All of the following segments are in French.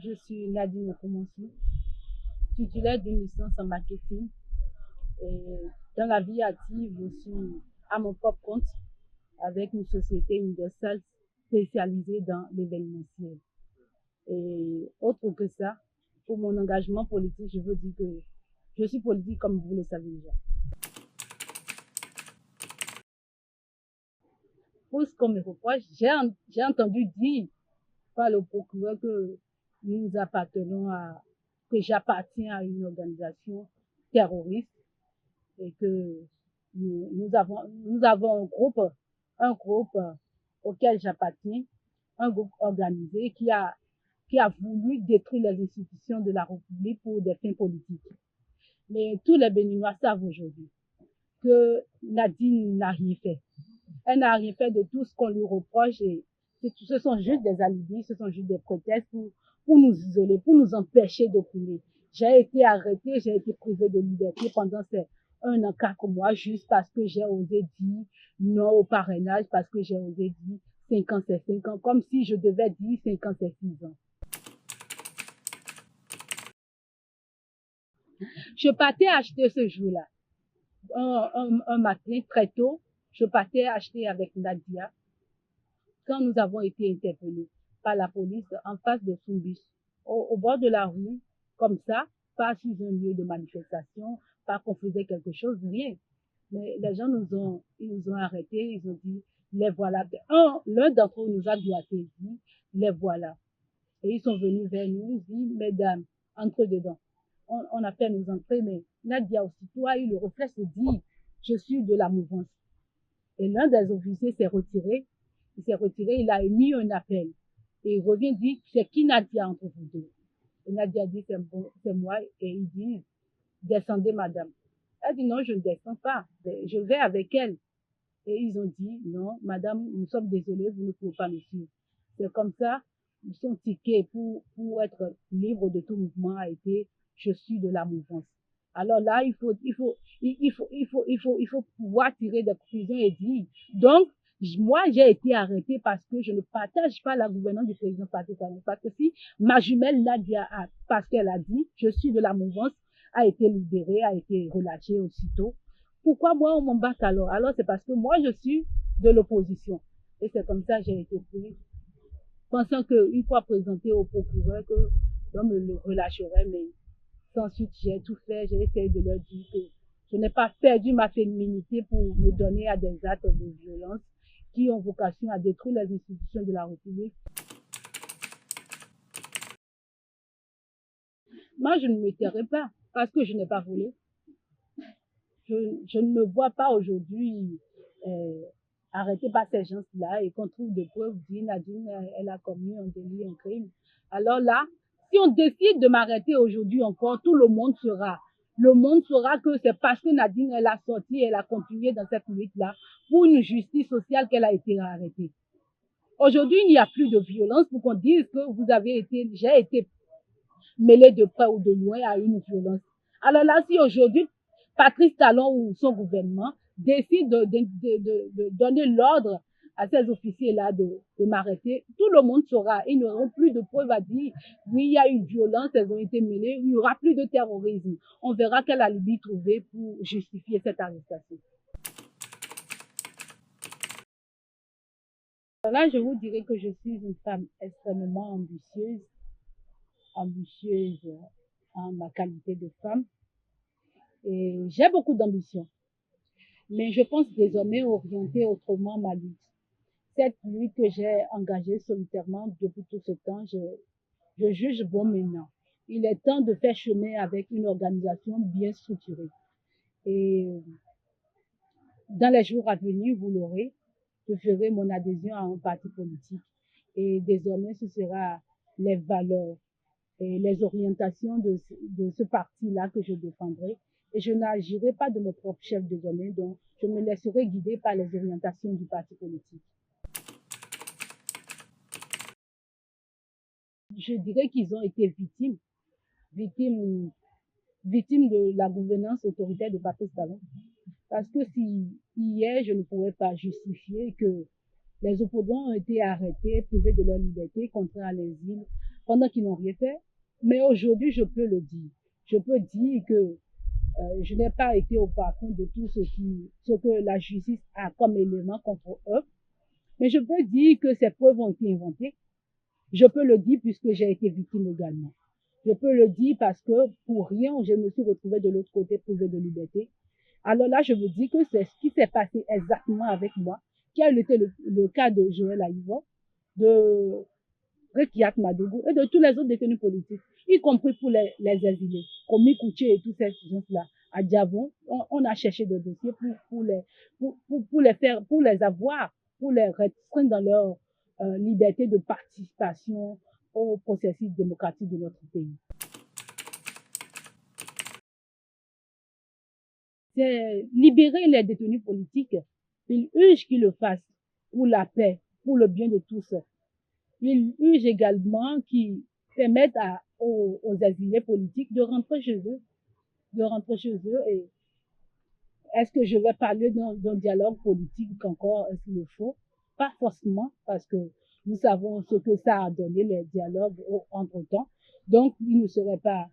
Je suis Nadine Okomonsi, titulaire d'une licence en marketing. Et dans la vie active, je suis à mon propre compte avec une société universelle spécialisée dans l'événementiel. Et autre que ça, pour mon engagement politique, je veux dire que je suis politique comme vous le savez déjà. Pour ce qu'on me reproche, j'ai entendu dire par le procureur que nous appartenons à, que j'appartiens à une organisation terroriste et que nous avons un groupe auquel j'appartiens, un groupe organisé qui a voulu détruire les institutions de la République pour des fins politiques. Mais tous les Béninois savent aujourd'hui que Nadine n'a rien fait. Elle n'a rien fait de tout ce qu'on lui reproche et ce sont juste des alibis, ce sont juste des prétextes pour nous isoler, pour nous empêcher d'opiner. J'ai été arrêtée, j'ai été privée de liberté pendant ces 1 an, 4 mois, juste parce que j'ai osé dire non au parrainage, parce que j'ai osé dire 5 ans c'est 5 ans, comme si je devais dire 5 ans c'est 6 ans. Je partais acheter ce jour-là, un matin très tôt, je partais acheter avec Nadia quand nous avons été interpellés par la police en face de Soumbis, au bord de la rue, comme ça, pas sur un lieu de manifestation, pas qu'on faisait quelque chose, rien. Mais les gens ils nous ont arrêtés, ils ont dit, les voilà. L'un d'entre eux nous a doigté, dit, les voilà. Et ils sont venus vers nous, ils dit, mesdames, entrez dedans. On a fait nous entrer, mais Nadia aussitôt a eu le réflexe de dire, je suis de la mouvance. Et l'un des officiers s'est retiré, il a émis un appel. Et il revient dire, c'est qui Nadia entre vous deux? Et Nadia dit, c'est moi. Et il dit, descendez madame. Elle dit, non, je ne descends pas, je vais avec elle. Et ils ont dit, non, madame, nous sommes désolés, vous ne pouvez pas nous suivre. C'est comme ça, son ticket pour être libre de tout mouvement a été, je suis de la mouvance. Alors là, il faut pouvoir tirer des conclusions et dire, donc, moi, j'ai été arrêtée parce que je ne partage pas la gouvernance du président Patrice Talon. Parce que si ma jumelle Nadia, parce qu'elle a dit, je suis de la mouvance, a été libérée, a été relâchée aussitôt. Pourquoi moi, on m'embarque alors? Alors, c'est parce que moi, je suis de l'opposition. Et c'est comme ça que j'ai été prise, pensant qu'une fois présentée au procureur, qu'on me le relâcherait, mais ensuite, j'ai tout fait, j'ai essayé de leur dire que je n'ai pas perdu ma féminité pour me donner à des actes de violence qui ont vocation à détruire les institutions de la République. Moi, je ne me tairai pas parce que je n'ai pas volé. Je ne me vois pas aujourd'hui arrêté par ces gens-là et qu'on trouve des preuves, dit Nadine, elle a commis un délit, un crime. Alors là, si on décide de m'arrêter aujourd'hui encore, tout le monde saura que c'est parce que Nadine, elle a sorti, elle a continué dans cette lutte-là pour une justice sociale qu'elle a été arrêtée. Aujourd'hui, il n'y a plus de violence pour qu'on dise que j'ai été mêlée de près ou de loin à une violence. Alors là, si aujourd'hui, Patrice Talon ou son gouvernement décide de donner l'ordre à ces officiers-là de m'arrêter, tout le monde saura. Ils n'auront plus de preuves à dire, oui, il y a une violence, elles ont été mêlées, il n'y aura plus de terrorisme. On verra quel alibi trouver pour justifier cette arrestation. Alors là, je vous dirais que je suis une femme extrêmement ambitieuse en ma qualité de femme. Et j'ai beaucoup d'ambition. Mais je pense désormais orienter autrement ma lutte. Cette lutte que j'ai engagée solitairement depuis tout ce temps, je juge bon maintenant. Il est temps de faire chemin avec une organisation bien structurée. Et dans les jours à venir, vous l'aurez, je ferai mon adhésion à un parti politique. Et désormais, ce sera les valeurs et les orientations de ce parti-là que je défendrai. Et je n'agirai pas de mon propre chef désormais, donc je me laisserai guider par les orientations du parti politique. Je dirais qu'ils ont été victimes de la gouvernance autoritaire de Patrice Talon. Parce que si hier, je ne pourrais pas justifier que les opposants ont été arrêtés, privés de leur liberté, contraints à l'exil, pendant qu'ils n'ont rien fait. Mais aujourd'hui, je peux le dire. Je peux dire que je n'ai pas été au parfum de tout ce que la justice a comme élément contre eux. Mais je peux dire que ces preuves ont été inventées. Je peux le dire puisque j'ai été victime également. Je peux le dire parce que pour rien, je me suis retrouvée de l'autre côté privé de liberté. Alors là, je vous dis que c'est ce qui s'est passé exactement avec moi, qui a été le cas de Joël Aïvo, de Rekiat Madougou et de tous les autres détenus politiques, y compris pour les exilés, comme Mikouché et tous ces gens-là. À Diavon, on a cherché des dossiers pour les faire, pour les avoir, pour les restreindre dans leur liberté de participation au processus démocratique de notre pays. C'est libérer les détenus politiques. Il urge qu'ils le fassent pour la paix, pour le bien de tous. Il urge également qu'ils permettent aux exilés politiques de rentrer chez eux. Et est-ce que je vais parler d'un dialogue politique encore, est-ce qu'il le faut? Pas forcément, parce que nous savons ce que ça a donné, les dialogues entre-temps. Donc, il ne serait pas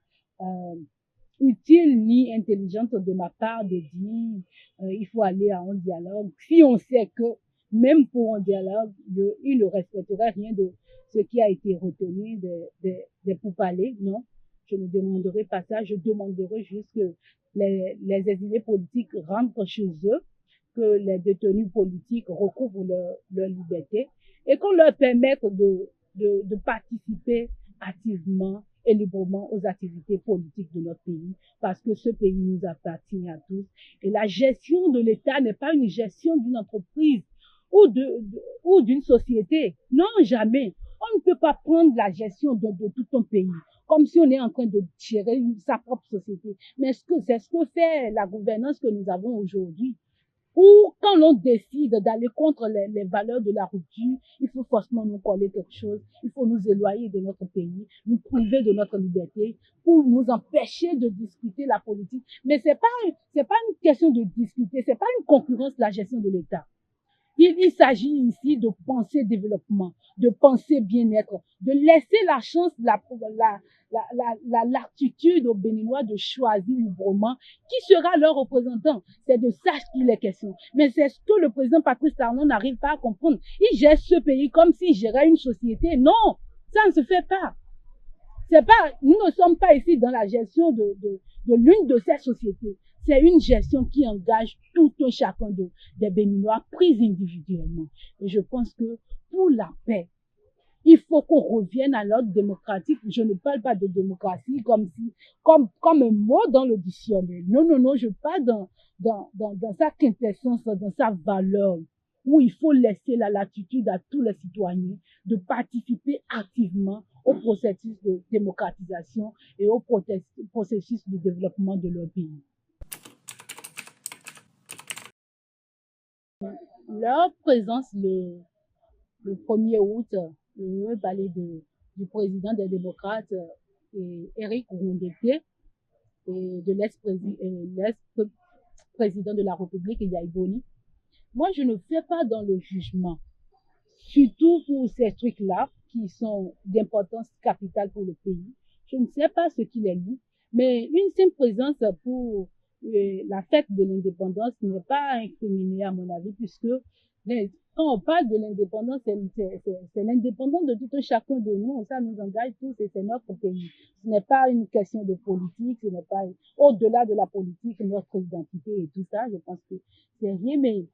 utile ni intelligente de ma part de dire il faut aller à un dialogue. Si on sait que même pour un dialogue, il ne respecterait rien de ce qui a été retenu des pourparlers. Non, je ne demanderai pas ça. Je demanderai juste que les exilés politiques rentrent chez eux, que les détenus politiques recouvrent leur liberté et qu'on leur permette de participer activement et librement aux activités politiques de notre pays, parce que ce pays nous appartient à tous. Et la gestion de l'État n'est pas une gestion d'une entreprise ou d'une société. Non, jamais. On ne peut pas prendre la gestion de tout un pays comme si on est en train de gérer sa propre société. Mais c'est ce que fait la gouvernance que nous avons aujourd'hui. Ou quand l'on décide d'aller contre les valeurs de la rupture, il faut forcément nous coller quelque chose, il faut nous éloigner de notre pays, nous priver de notre liberté pour nous empêcher de discuter la politique. Mais c'est pas une question de discuter, c'est pas une concurrence de la gestion de l'État. Il s'agit ici de penser développement, de penser bien-être, de laisser la chance, l'attitude aux Béninois de choisir librement qui sera leur représentant. C'est de ça qu'il est question. Mais c'est ce que le président Patrice Talon n'arrive pas à comprendre. Il gère ce pays comme s'il gérait une société. Non, ça ne se fait pas. Nous ne sommes pas ici dans la gestion de l'une de ces sociétés. C'est une gestion qui engage tout un chacun des Béninois pris individuellement. Et je pense que pour la paix, il faut qu'on revienne à l'ordre démocratique. Je ne parle pas de démocratie comme un mot dans le dictionnaire. Non, je parle dans sa quintessence, dans sa valeur, où il faut laisser la latitude à tous les citoyens de participer activement au processus de démocratisation et au processus de développement de leur pays. Leur présence le 1er août, je veux parler du président des démocrates, Éric Rouendété, et de l'ex-président de la République, Yaye Boni. Moi, je ne fais pas dans le jugement, surtout pour ces trucs-là qui sont d'importance capitale pour le pays. Je ne sais pas ce qu'il est lui, mais une simple présence pour la fête de l'indépendance n'est pas incriminée à mon avis, puisque quand on parle de l'indépendance, c'est l'indépendance de tout un chacun de nous. Ça nous engage tous et c'est notre pays. Ce n'est pas une question de politique, ce n'est pas au-delà de la politique, notre identité et tout ça. Je pense que c'est rien, mais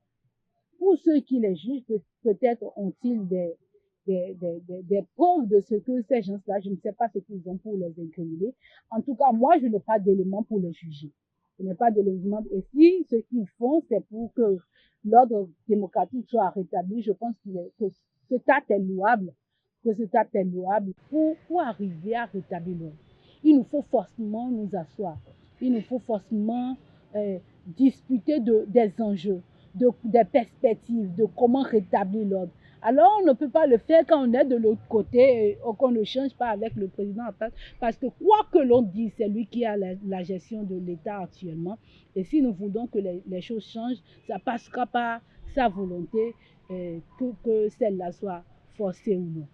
pour ceux qui les jugent, peut-être ont-ils des preuves de ce que ces gens-là, je ne sais pas ce qu'ils ont pour les incriminer. En tout cas, moi, je n'ai pas d'éléments pour les juger. Je n'ai pas d'éléments. Et si ce qu'ils font, c'est pour que l'ordre démocratique soit rétabli, je pense que cet acte est louable, pour arriver à rétablir l'ordre. Il nous faut forcément nous asseoir. Il nous faut forcément discuter des enjeux, des perspectives, de comment rétablir l'ordre. Alors, on ne peut pas le faire quand on est de l'autre côté et qu'on ne change pas avec le président en face, parce que quoi que l'on dise, c'est lui qui a la gestion de l'État actuellement. Et si nous voulons que les choses changent, ça passera par sa volonté, que celle-là soit forcée ou non.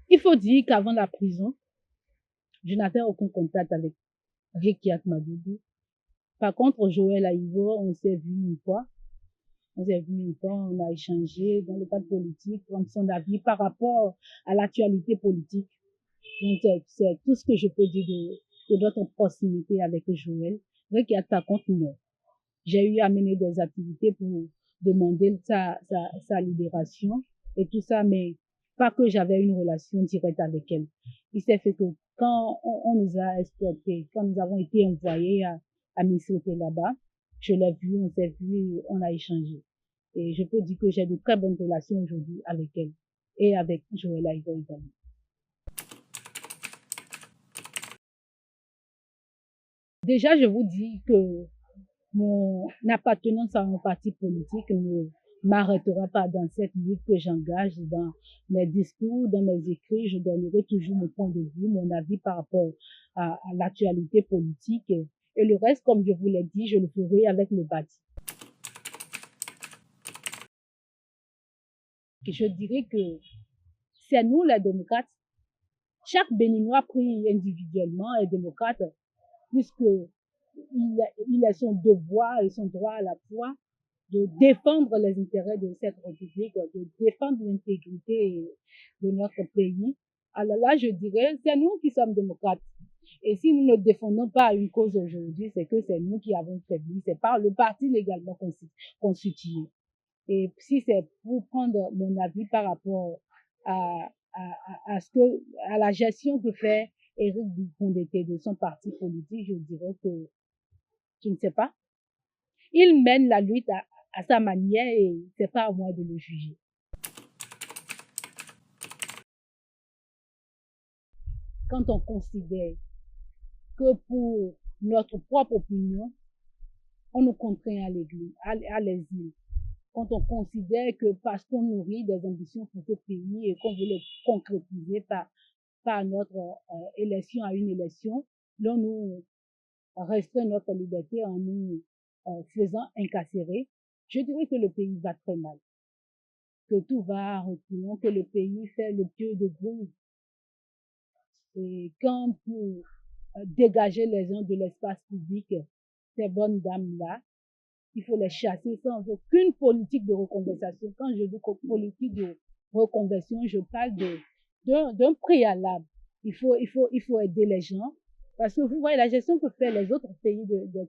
Il faut dire qu'avant la prison, je n'avais aucun contact avec Rekiat Madoudou. Par contre, Joël Aïvo, on s'est vu une fois. On s'est vu une fois, on a échangé dans le cadre politique, prendre son avis par rapport à l'actualité politique. Donc, c'est tout ce que je peux dire de notre proximité avec Joël. Rekiat, par contre, non. J'ai eu à mener des activités pour demander sa libération et tout ça, mais pas que j'avais une relation directe avec elle. Il s'est fait que quand on nous a exportés, quand nous avons été envoyés à Missoté là-bas, je l'ai vu, on s'est vu, on a échangé. Et je peux dire que j'ai de très bonnes relations aujourd'hui avec elle et avec Joël Aïda également. Déjà, je vous dis que mon appartenance à un parti politique ne m'arrêtera pas dans cette lutte que j'engage dans mes discours, dans mes écrits. Je donnerai toujours mon point de vue, mon avis par rapport à l'actualité politique. Et le reste, comme je vous l'ai dit, je le ferai avec le parti. Et je dirais que c'est nous, les démocrates. Chaque Béninois pris individuellement est démocrate, puisque il a son devoir et son droit à la fois de défendre les intérêts de cette République, de défendre l'intégrité de notre pays. Alors là, je dirais, c'est nous qui sommes démocrates. Et si nous ne défendons pas une cause aujourd'hui, c'est que c'est nous qui avons faibli. C'est par le parti légalement constitué. Et si c'est pour prendre mon avis par rapport à, ce que, à la gestion que fait Éric Dupond-Aignan de son parti politique, je dirais que je ne sais pas. Il mène la lutte à sa manière et c'est pas à moi de le juger. Quand on considère que pour notre propre opinion, on nous contraint à l'exil, quand on considère que parce qu'on nourrit des ambitions pour ce pays et qu'on veut les concrétiser par notre élection à une élection, l'on nous restreint notre liberté en nous faisant incarcérer, je dirais que le pays va très mal, que tout va en reculant, que le pays fait le pied de bruit. Et quand pour dégager les gens de l'espace public, ces bonnes dames-là, il faut les chasser sans aucune politique de reconversion. Quand je dis politique de reconversion, je parle d'un préalable. Il faut aider les gens. Parce que vous voyez la gestion que fait les autres pays de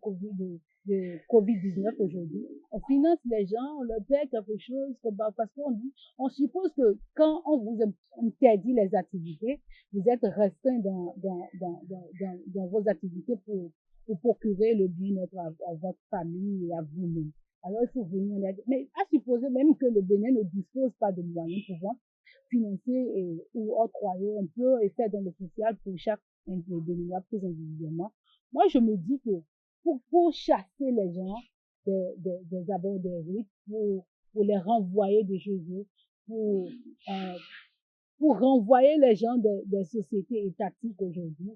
Covid-19 aujourd'hui. On finance les gens, on leur paie quelque chose, parce on suppose que quand on vous interdit les activités, vous êtes restreint dans vos activités pour procurer le bien-être à votre famille et à vous-même. Alors, il faut venir en aide. Mais à supposer même que le Bénin ne dispose pas de moyens pouvant financer ou octroyer un peu et faire dans le social pour chaque Béninois plus individuellement. Moi, je me dis que pour chasser les gens des abords des rites, pour les renvoyer de chez eux, pour renvoyer les gens des sociétés étatiques aujourd'hui,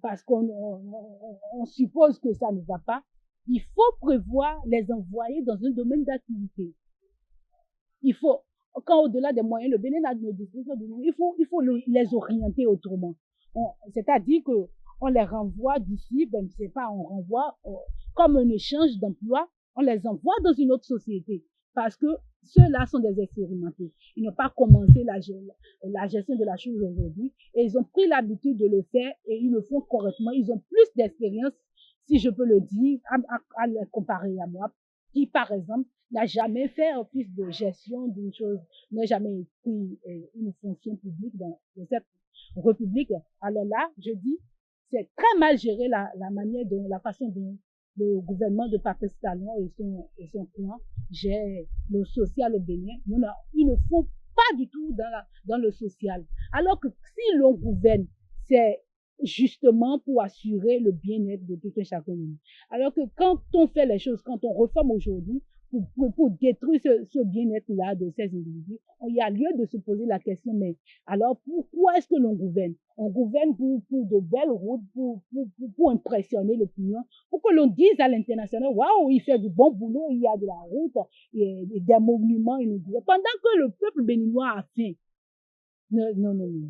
parce qu'on suppose que ça ne va pas, il faut prévoir les envoyer dans un domaine d'activité. Il faut, quand au-delà des moyens, le Bénin ne dispose pas de nous, il faut les orienter autrement. C'est-à-dire que on les renvoie d'ici, ben, c'est pas, on renvoie comme un échange d'emploi, on les envoie dans une autre société. Parce que ceux-là sont des expérimentés. Ils n'ont pas commencé la gestion de la chose aujourd'hui et ils ont pris l'habitude de le faire et ils le font correctement. Ils ont plus d'expérience, si je peux le dire, à comparer à moi, qui, par exemple, n'a jamais fait office de gestion d'une chose, n'a jamais pris une fonction publique dans cette république. Alors là, je dis, c'est très mal géré la façon dont le gouvernement de Patrice Talon et son clan gèrent le social au Bénin. Ils ne font pas du tout dans le social. Alors que si l'on gouverne, c'est justement pour assurer le bien-être de tout un chacun. Alors que quand on fait les choses, quand on reforme aujourd'hui, pour détruire ce bien-être-là de ces individus, il y a lieu de se poser la question, mais alors pourquoi est-ce que l'on gouverne? On gouverne pour de belles routes, pour impressionner l'opinion, pour que l'on dise à l'international, waouh, il fait du bon boulot, il y a de la route, et des monuments inaugurés, pendant que le peuple béninois a faim. Non, non, non, non.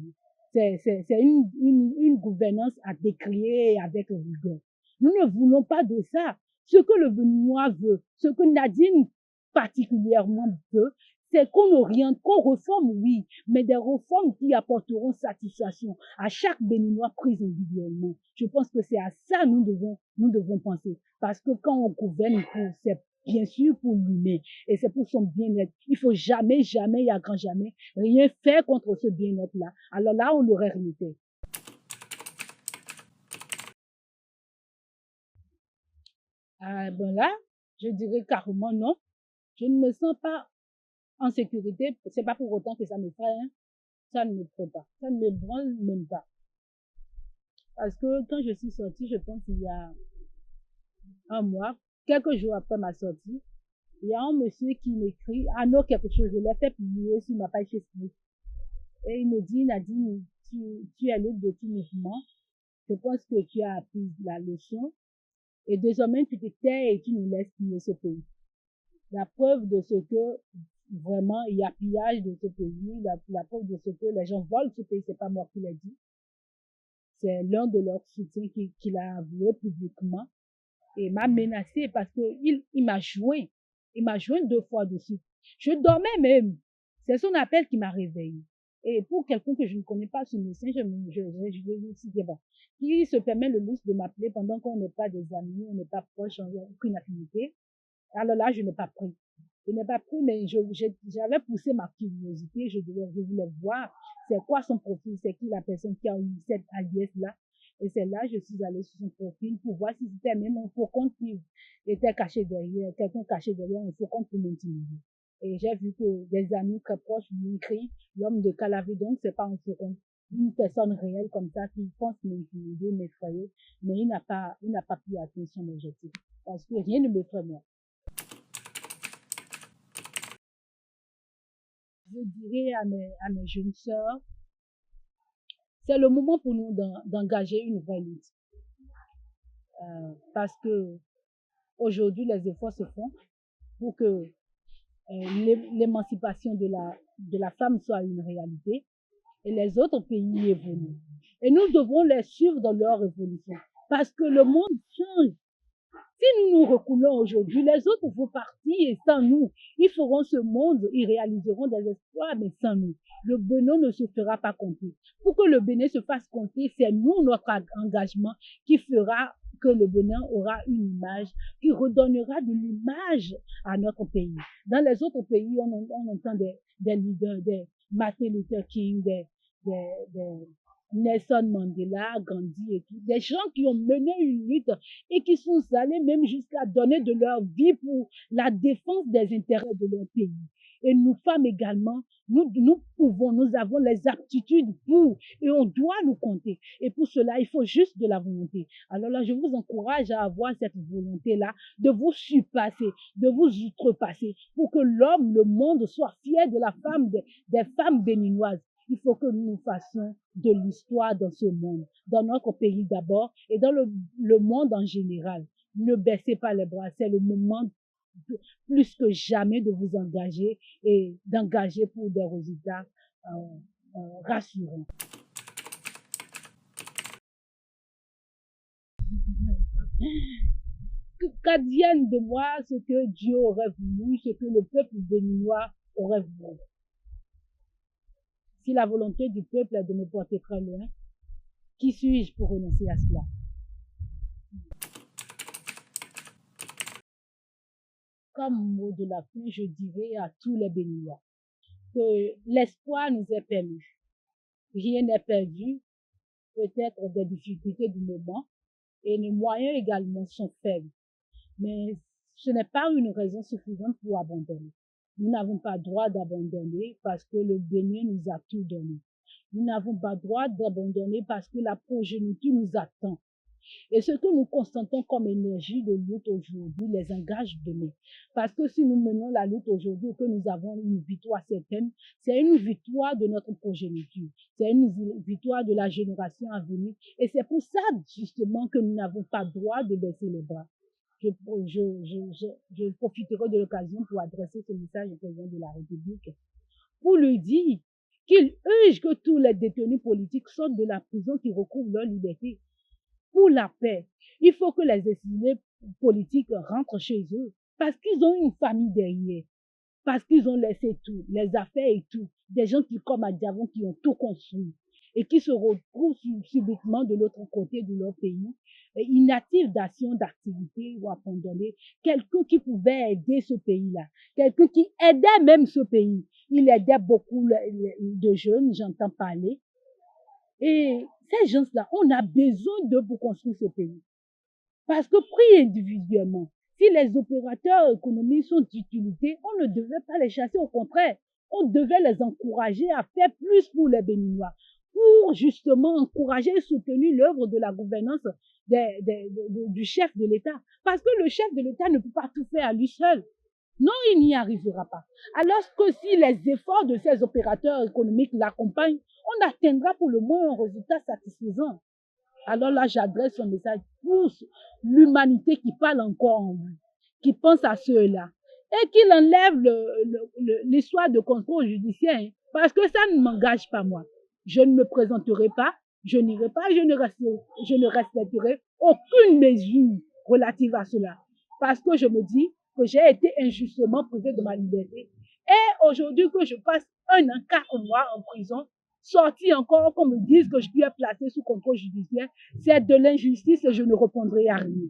C'est une gouvernance à décrier avec rigueur. Nous ne voulons pas de ça. Ce que le Béninois veut, ce que Nadine particulièrement veut, c'est qu'on oriente, qu'on réforme, oui, mais des réformes qui apporteront satisfaction à chaque Béninois pris individuellement. Je pense que c'est à ça que nous devons penser. Parce que quand on gouverne, c'est bien sûr pour l'humain et c'est pour son bien-être. Il faut jamais, jamais et à grand jamais rien faire contre ce bien-être-là. Alors là, on aurait rien fait. Ah, ben là, je dirais carrément non. Je ne me sens pas en sécurité. C'est pas pour autant que ça me ferait, hein. Ça ne me ferait pas. Ça ne me branle même pas. Parce que quand je suis sortie, je pense il y a un mois, quelques jours après ma sortie, il y a un monsieur qui m'écrit, ah non, quelque chose, je l'ai fait publier sur ma page Facebook. Et il me dit, Nadine, tu es libre de tout mouvement. Je pense que tu as appris la leçon. Et désormais, tu te tais et tu nous laisses piller ce pays. La preuve de ce que vraiment il y a pillage de ce pays, la preuve de ce que les gens volent ce pays, c'est pas moi qui l'ai dit. C'est l'un de leurs soutiens qui l'a avoué publiquement et m'a menacé parce que il m'a joint. Il m'a joint 2 fois dessus. Je dormais même. C'est son appel qui m'a réveillé. Et pour quelqu'un que je ne connais pas ce médecin, je vais me suis dit, bon, qui se permet le luxe de m'appeler pendant qu'on n'est pas des amis, on n'est pas proches, on n'a aucune affinité. Alors là, je n'ai pas pris. Je n'ai pas pris, mais j'avais poussé ma curiosité, je voulais voir c'est quoi son profil, c'est qui la personne qui a eu cette alias-là. Et c'est là, je suis allée sur son profil pour voir si c'était même un faux compte qui était caché derrière, quelqu'un caché derrière un faux compte pour m'intimider. Et j'ai vu que des amis très proches lui écrit l'homme de Calavé, donc c'est pas un faux compte. Une personne réelle comme ça qui pense m'intimider, m'effrayer, mais il n'a pas pu atteindre son objectif. Parce que rien ne me ferait moi. Je dirais à mes jeunes sœurs, c'est le moment pour nous d'engager une vraie lutte. Parce que aujourd'hui, les efforts se font pour que l'émancipation de la femme soit une réalité et les autres pays évoluent. Et nous devons les suivre dans leur évolution. Parce que le monde change. Si nous nous reculons aujourd'hui, les autres vont partir et sans nous, ils feront ce monde, ils réaliseront des espoirs, mais sans nous. Le Bénin ne se fera pas compter. Pour que le Bénin se fasse compter, c'est nous, notre engagement, qui fera que le Bénin aura une image, qui redonnera de l'image à notre pays. Dans les autres pays, on entend des leaders, des Martin Luther King, des Nelson Mandela, Gandhi et tout, des gens qui ont mené une lutte et qui sont allés même jusqu'à donner de leur vie pour la défense des intérêts de leur pays. Et nous femmes également, nous pouvons, nous avons les aptitudes pour, et on doit nous compter. Et pour cela, il faut juste de la volonté. Alors là, je vous encourage à avoir cette volonté-là, de vous surpasser, de vous outrepasser, pour que l'homme, le monde soit fier de la femme, des femmes béninoises. Il faut que nous fassions de l'histoire dans ce monde, dans notre pays d'abord et dans le monde en général. Ne baissez pas les bras, c'est le moment plus que jamais de vous engager et d'engager pour des résultats rassurants. Qu'advienne de moi ce que Dieu aurait voulu, ce que le peuple béninois aurait voulu. Si la volonté du peuple est de me porter très loin, qui suis-je pour renoncer à cela? Comme mot de la fin, je dirais à tous les Béninois que l'espoir nous est permis. Rien n'est perdu, peut-être des difficultés du moment, et les moyens également sont faibles. Mais ce n'est pas une raison suffisante pour abandonner. Nous n'avons pas droit d'abandonner parce que le Bénin nous a tout donné. Nous n'avons pas droit d'abandonner parce que la progéniture nous attend. Et ce que nous constatons comme énergie de lutte aujourd'hui les engage demain. Parce que si nous menons la lutte aujourd'hui et que nous avons une victoire certaine, c'est une victoire de notre progéniture. C'est une victoire de la génération à venir. Et c'est pour ça, justement, que nous n'avons pas droit de baisser les bras. Je profiterai de l'occasion pour adresser ce message au président de la République, pour lui dire qu'il urge que tous les détenus politiques sortent de la prison, qui recouvrent leur liberté pour la paix. Il faut que les exilés politiques rentrent chez eux parce qu'ils ont une famille derrière, parce qu'ils ont laissé tout, les affaires et tout. Des gens qui, comme à Diavon, qui ont tout construit et qui se retrouvent subitement de l'autre côté de leur pays, inactifs d'action, d'activité ou abandonnés. Quelqu'un qui pouvait aider ce pays-là, quelqu'un qui aidait même ce pays. Il aidait beaucoup de jeunes, j'entends parler. Et ces gens-là, on a besoin d'eux pour construire ce pays. Parce que pris individuellement, si les opérateurs économiques sont d'utilité, on ne devait pas les chasser, au contraire, on devait les encourager à faire plus pour les Béninois, pour justement encourager et soutenir l'œuvre de la gouvernance du chef de l'État. Parce que le chef de l'État ne peut pas tout faire à lui seul. Non, il n'y arrivera pas. Alors que si les efforts de ces opérateurs économiques l'accompagnent, on atteindra pour le moins un résultat satisfaisant. Alors là, j'adresse un message pour l'humanité qui parle encore en lui, qui pense à ceux-là, et qu'il enlève l'histoire de contrôle judiciaire, hein, parce que ça ne m'engage pas moi. Je ne me présenterai pas, je n'irai pas, je ne respecterai aucune mesure relative à cela, parce que je me dis que j'ai été injustement privé de ma liberté, et aujourd'hui que je passe 1 an, 4 mois en prison, sorti encore, qu'on me dise que je suis placé sous contrôle judiciaire, c'est de l'injustice et je ne répondrai à rien.